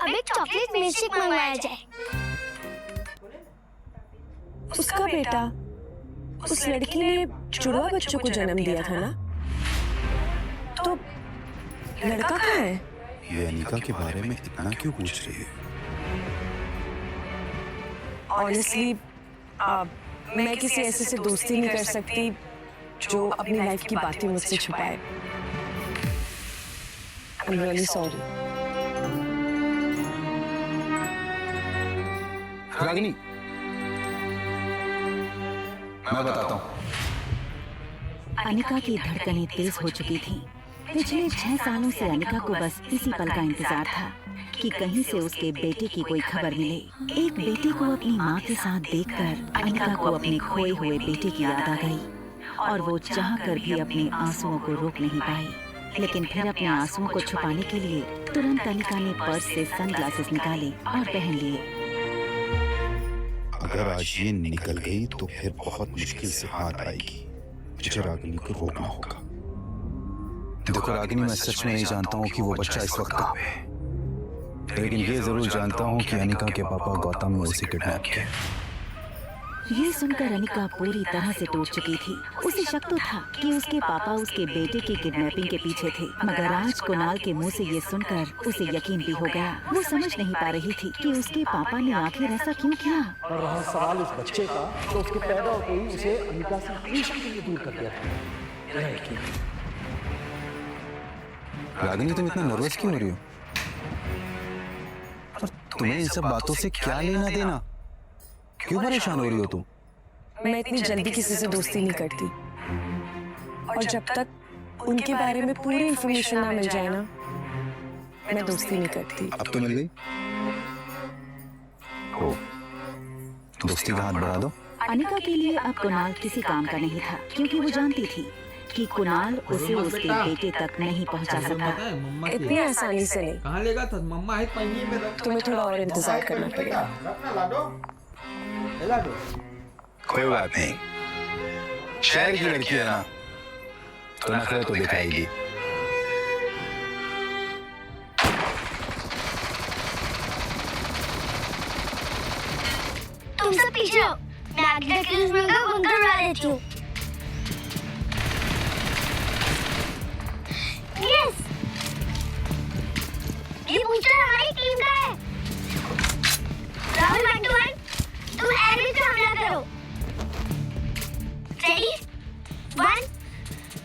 एक chocolate milkshake मंगवाया जाए। उसका बेटा उस लड़की ने जुड़वा बच्चों को जन्म दिया था ना, तो लड़का कहाँ है? ये अनिका के बारे में इतना क्यों पूछ रही है? ऑनेस्टली मैं किसी ऐसे से दोस्ती नहीं कर सकती जो अपनी लाइफ की बातें मुझसे छुपाए। I am really sorry. Ragini, मैं बताता हूँ। अनिका की धड़कनें तेज हो चुकी थीं। पिछले 6 सालों से अनिका को बस इसी पल का इंतजार था कि कहीं से उसके बेटे की कोई खबर मिले। एक बेटे को अपनी माँ के साथ देखकर अनिका को अपने खोए हुए बेटे की याद आ गई और वो चाह कर भी अपने आंसुओं को रोक नहीं पाई। लेकिन फिर अपने आंसुओं को छुपाने के लिए तुरंत अनिका ने पर्स से सनग्लासेस निकाले और पहन लिए। अगर आज ये निकल गई तो फिर बहुत मुश्किल से हार आएगी। मुझे रागिनी को रोकना होगा। देखो रागिनी, मैं सच में नहीं जानता हूँ कि वो बच्चा इस वक्त कहाँ पे है, लेकिन ये जरूर जानता हूँ कि अनिका के पापा गौतम ने उसे किडनैप किया। ये सुनकर अनिका पूरी तरह से टूट चुकी थी। उसे शक तो था कि उसके पापा उसके बेटे की किडनैपिंग के पीछे थे, मगर आज कुणाल के मुंह से ये सुनकर उसे यकीन भी हो गया। वो समझ नहीं पा रही थी कि उसके पापा ने आखिर ऐसा क्यों किया। और रहा सवाल उस बच्चे का, तो उसके पैदा होते ही उसे अनिका से हमेशा के लिए दूर कर दिया था। मेरा यकीन। रागिनी, तुम इतना नर्वस क्यों हो रही हो? तुम्हें इन सब बातों से क्या लेना देना? क्यों परेशान हो रही हो तुम? मैं इतनी जल्दी किसी से दोस्ती नहीं करती, और जब तक उनके बारे में पूरी इंफॉर्मेशन ना मिल जाए ना, मैं दोस्ती नहीं करती। अब तो मिल गई। ओ, दोस्ती का हाथ बढ़ा दो। अनिका के लिए अब कुणाल किसी काम का नहीं था, क्योंकि वो जानती थी कि कुणाल उसे उसके बेटे तक नहीं पहुंचा सकता। इतनी आसानी से नहीं। कहाँ लेगा था? मम्मा है पंजी में रख। तुम्हें थोड़ा और इंतजार करना पड़ेगा। कोई बात नहीं, शहर की लड़की है ना, तो नखरे तो दिखाएगी। तुम सब पीछे हो, मैं आगे जाके उस मुर्गा को बंकर उड़ा देती हूँ। यस, ये बूस्टर हमारी टीम का है। राहुल 1 to 1, तुम एरिस पे हमला करो। रेडी? 1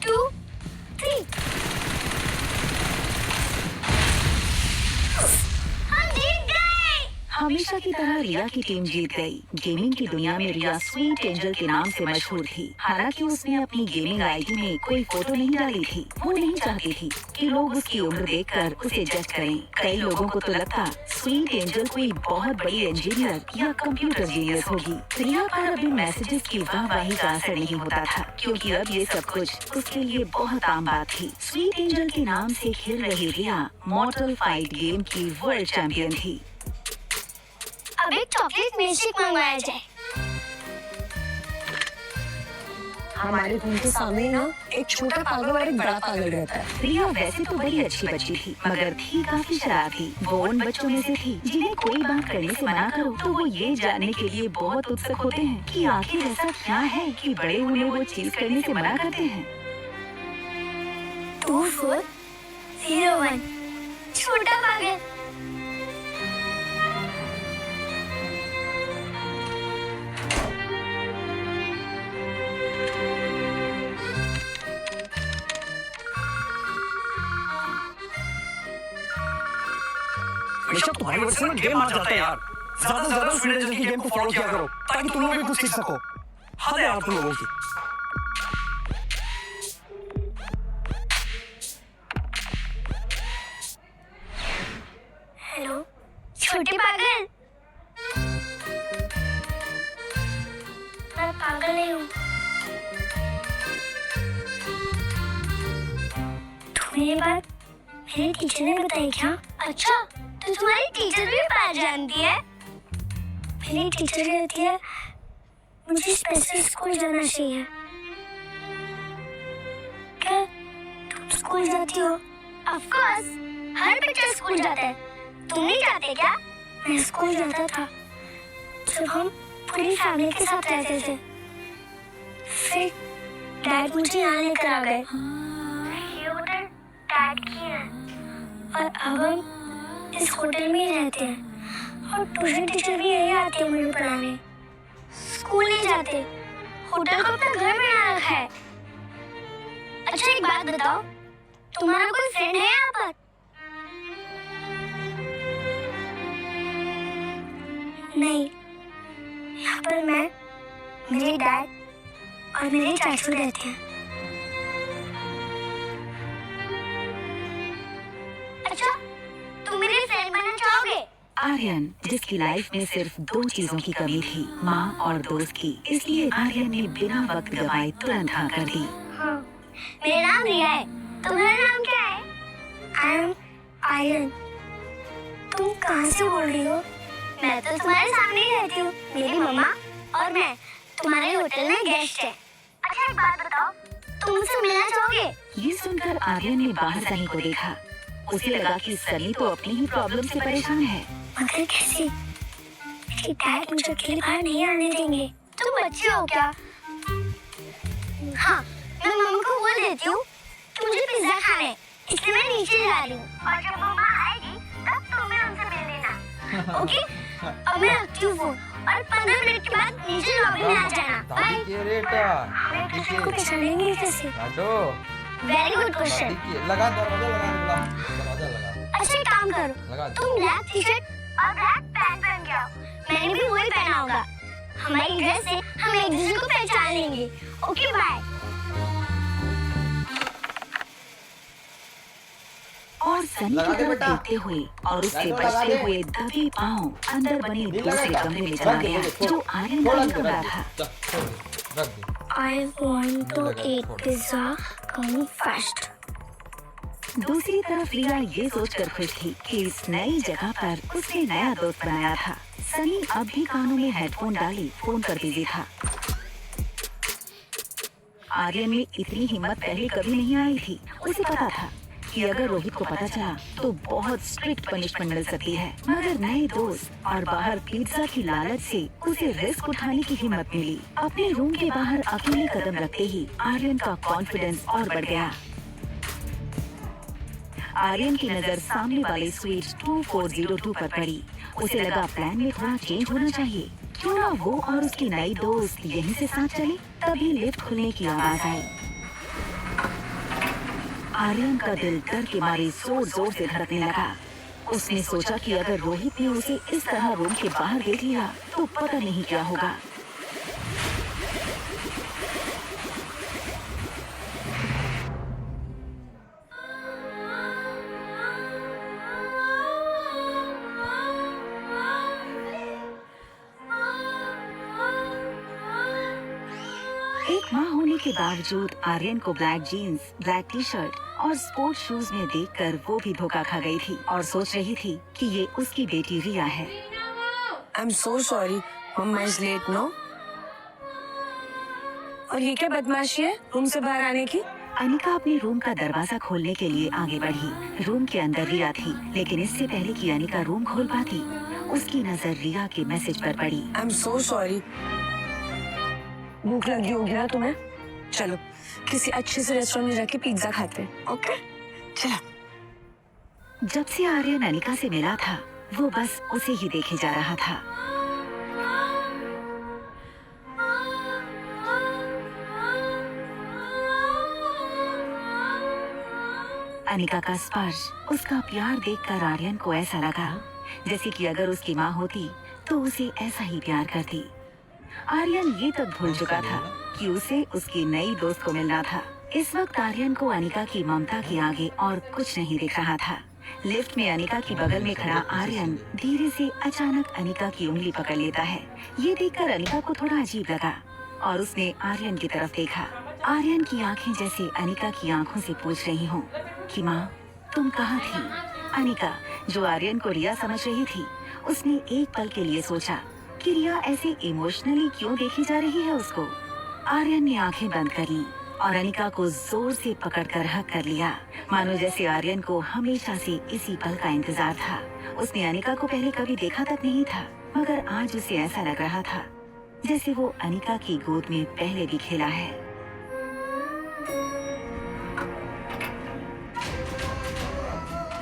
2 3। हम जीत गए। हमेशा की तरह रिया की टीम जीत गई। गेमिंग की दुनिया में रिया स्वीट एंजल के नाम से मशहूर थी। हालांकि उसने अपनी गेमिंग आईडी में कोई फोटो नहीं डाली थी। वो नहीं चाहती थी कि लोग उसकी उम्र देखकर उसे जज करें। कई लोगों को तो लगता स्वीट एंजल कोई बहुत बड़ी इंजीनियर या कंप्यूटर जीनियस होगी। रिया पर अब इन मैसेजेस की वाहवाही का असर नहीं होता था, क्योंकि अब ये सब कुछ उसके लिए बहुत आम बात थी। स्वीट एंजल के नाम से खेल रही रिया मॉर्टल फाइट गेम की वर्ल्ड चैंपियन थी। अब एक चॉकलेट मिल्कशेक मंगवाया जाए। हमारे घर के सामने ना एक छोटा पागल और एक बड़ा पागल रहता है। रिया वैसे तो बड़ी अच्छी बच्ची थी, मगर थी काफी शरारती। वो उन बच्चों में से थी जिन्हें कोई बात करने से मना करो तो वो ये जानने के लिए बहुत उत्सुक होते हैं कि आखिर ऐसा क्या है कि बड़े उन्हें वो चीज करने से मना करते हैं। 2 4 0 1, छोटा पागल। हमेशा तुम्हारी वजह से ना गेम हार जाता है यार। ज्यादा से ज्यादा स्वीट एंजल की गेम को फॉलो किया करो ताकि तुम लोग भी कुछ सीख सको। हद है यार तुम लोगों की। हेलो छोटे पागल। मैं पागल नहीं हूँ। तुम्हें ये बात मेरे टीचर ने बताई क्या? अच्छा, तो तुम्हारी टीचर भी बात जानती है? मेरी टीचर कहती है मुझे स्पेशल स्कूल जाना चाहिए। क्या तुम स्कूल जाती हो? ऑफ कोर्स, हर बच्चा स्कूल जाता है। तुम नहीं जाते क्या? मैं स्कूल जाता था जब हम पूरी फैमिली के साथ रहते थे। फिर डैड मुझे यहाँ लेकर आ गए। ये होटल डैड की है और अब हम इस होटल में ही रहते हैं और ट्यूशन टीचर भी यही आती है मुझे पढ़ाने। स्कूल नहीं जाते, होटल को अपना घर बना रखा है। अच्छा एक बात बताओ, तुम्हारा कोई फ्रेंड है यहाँ पर? नहीं, यहाँ पर मैं, मेरे डैड और मेरे चाचू रहते हैं। अच्छा, तुम मेरे फ्रेंड बनना चाहोगे? आर्यन, जिसकी लाइफ में सिर्फ 2 चीजों की कमी थी, माँ और दोस्त की, इसलिए आर्यन ने बिना वक्त गवाए तुरंत हाँ कर दी। हाँ, मेरा नाम रिया है। तुम्हारा नाम क्या है? I am Aryan. तुम कहाँ से बोल रही हो? मैं तो तुम्हारे सामने ही रहती हूँ। मेरी मम्मा और मैं तुम्हारे होटल में गेस्ट है। अच्छा एक बात बताओ, तुम मुझसे मिलना चाहोगे? ये सुनकर आर्यन ने बाहर सनी को देखा। उसे लगा कि सनी तो अपनी ही प्रॉब्लम से परेशान है। मगर कैसे? मेरे डैड मुझे अकेले बाहर नहीं आने देंगे। तुम बच्चे हो क्या? हाँ, मैं मम्मी को बोल देती हूँ कि मुझे पिज्जा खाना है, इसलिए मैं नीचे जा रही हूँ। और जब मम्मा आएगी तब तुम्हें उनसे मिल लेना। ओके? अब मैं रखती हूँ फोन और 15 मिनट के बाद नीचे लॉबी में आ जाना। बाय। मैं किसी को पहचानेंगे कैसे? Very good question. लगा दरवाजा दरवाजा लगा। अच्छा एक काम लगा करो, दो। तुम ब्लैक टी शर्ट और ब्लैक पैंट पहन के आओ। मैंने भी वही पहना होगा। हमारी ड्रेस से हम एक दूसरे को पहचान लेंगे। Okay bye. और सनी की तरफ देखते हुए और उसके बचते हुए दबे पांव अंदर बने दूसरे कमरे में चला गया, जो आर्यन का कमरा था। रख दे। I want to eat pizza. Come fast. दूसरी तरफ रिया ये सोचकर खुश थी कि इस नई जगह पर उसने नया दोस्त बनाया था। सनी अब भी कानों में हेडफोन डाली फोन पर बिजी था। आर्यन में इतनी हिम्मत पहले कभी नहीं आई थी। उसे पता था कि अगर रोहित को पता चला तो बहुत स्ट्रिक्ट पनिशमेंट मिल सकती है, मगर नए दोस्त और बाहर पिज्जा की लालच से उसे रिस्क उठाने की हिम्मत मिली। अपने रूम के बाहर अकेले कदम रखते ही आर्यन का कॉन्फिडेंस और बढ़ गया। आर्यन की नजर सामने वाले स्वीट 2402 पर पड़ी। उसे लगा प्लान में थोड़ा चेंज होना चाहिए, क्यों ना वो और उसकी नई दोस्त यहीं से साथ चले। तभी लिफ्ट खुलने की आवाज आई। आर्यन का दिल डर के मारे जोर जोर से धड़कने लगा। उसने सोचा कि अगर रोहित ने उसे इस तरह रूम के बाहर देख लिया तो पता नहीं क्या होगा। एक माह होने के बावजूद आर्यन को black jeans, black T shirt और स्पोर्ट्स शूज में देखकर वो भी धोखा खा गई थी और सोच रही थी कि ये उसकी बेटी रिया है। I'm so sorry, mamma is late, no? और ये क्या बदमाशी है रूम से बाहर आने की? अनिका अपने रूम का दरवाजा खोलने के लिए आगे बढ़ी। रूम के अंदर रिया थी, लेकिन इससे पहले कि अनिका रूम खोल पाती, उसकी नजर रिया के मैसेज पर पड़ी। I'm so sorry. भूख लगी होगी ना तुम्हें? चलो किसी अच्छे से रेस्टोरेंट में जाके पिज्जा खाते हैं, ओके? चलो। जब से आर्यन अनिका से मिला था, वो बस उसे ही देखे जा रहा था। अनिका का स्पर्श, उसका प्यार देखकर आर्यन को ऐसा लगा जैसे कि अगर उसकी माँ होती तो उसे ऐसा ही प्यार करती। आर्यन ये तक भूल चुका था कि उसे उसकी नई दोस्त को मिलना था। इस वक्त आर्यन को अनिका की ममता के आगे और कुछ नहीं दिख रहा था। लिफ्ट में अनिका की बगल में खड़ा आर्यन धीरे से अचानक अनिका की उंगली पकड़ लेता है। ये देखकर अनिका को थोड़ा अजीब लगा और उसने आर्यन की तरफ देखा। आर्यन की आंखें जैसे अनिका की आंखों से पूछ रही हों कि माँ तुम कहाँ थी? अनिका, जो आर्यन को रिया समझ रही थी, उसने एक पल के लिए सोचा कि रिया ऐसे इमोशनली क्यों देखी जा रही है उसको। आर्यन ने आंखें बंद कर ली और अनिका को जोर से पकड़कर हक कर लिया, मानो जैसे आर्यन को हमेशा से इसी पल का इंतजार था। उसने अनिका को पहले कभी देखा तक नहीं था, मगर आज उसे ऐसा लग रहा था जैसे वो अनिका की गोद में पहले भी खेला है।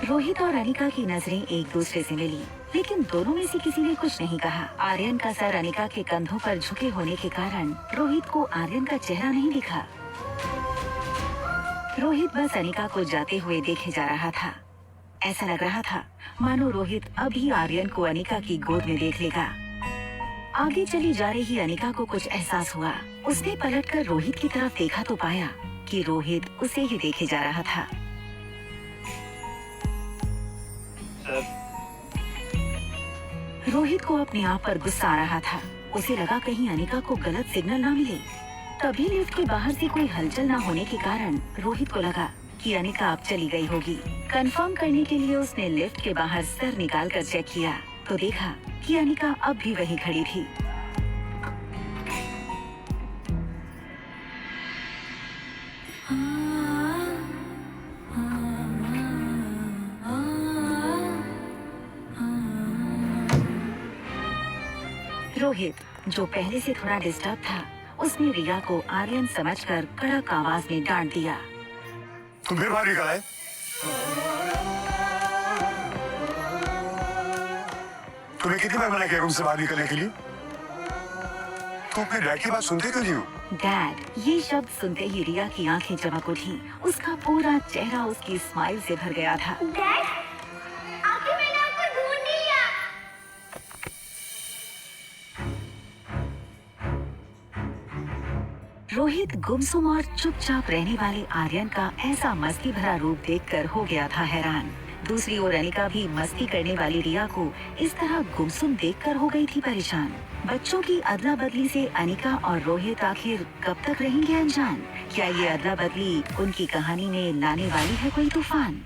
रोहित और अनिका की नजरें एक दूसरे से मिली, लेकिन दोनों में से किसी ने कुछ नहीं कहा। आर्यन का सर अनिका के कंधों पर झुके होने के कारण रोहित को आर्यन का चेहरा नहीं दिखा। रोहित बस अनिका को जाते हुए देखे जा रहा था। ऐसा लग रहा था मानो रोहित अभी आर्यन को अनिका की गोद में देख लेगा। आगे चली जा रही अनिका को कुछ एहसास हुआ। उसने पलटकर रोहित की तरफ देखा तो पाया कि रोहित उसे ही देखे जा रहा था। रोहित को अपने आप पर गुस्सा आ रहा था। उसे लगा कहीं अनिका को गलत सिग्नल ना मिले। तभी लिफ्ट के बाहर से कोई हलचल ना होने के कारण रोहित को लगा कि अनिका अब चली गई होगी। कंफर्म करने के लिए उसने लिफ्ट के बाहर सर निकालकर चेक किया तो देखा कि अनिका अब भी वहीं खड़ी थी। रोहित, जो पहले से थोड़ा डिस्टर्ब था, उसने रिया को आर्यन समझकर कड़क आवाज में डांट दिया। तुम फिर बाहर निकल आए? तुम्हें कितनी बार मना किया रूम से बाहर निकलने के लिए? तुम अपने डैड की बात सुनते क्यों नहीं हो? डैड, ये शब्द सुनते ही रिया की आंखें चमक उठी। उसका पूरा चेहरा उसकी स्माइल से भर गया था। डैड, आखिर मैंने आपको ढूंढ लिया। रोहित गुमसुम और चुपचाप रहने वाले आर्यन का ऐसा मस्ती भरा रूप देखकर हो गया था हैरान। दूसरी ओर अनिका भी मस्ती करने वाली रिया को इस तरह गुमसुम देखकर हो गई थी परेशान। बच्चों की अदला बदली से अनिका और रोहित आखिर कब तक रहेंगे अनजान? क्या ये अदला बदली उनकी कहानी में लाने वाली है कोई तूफान?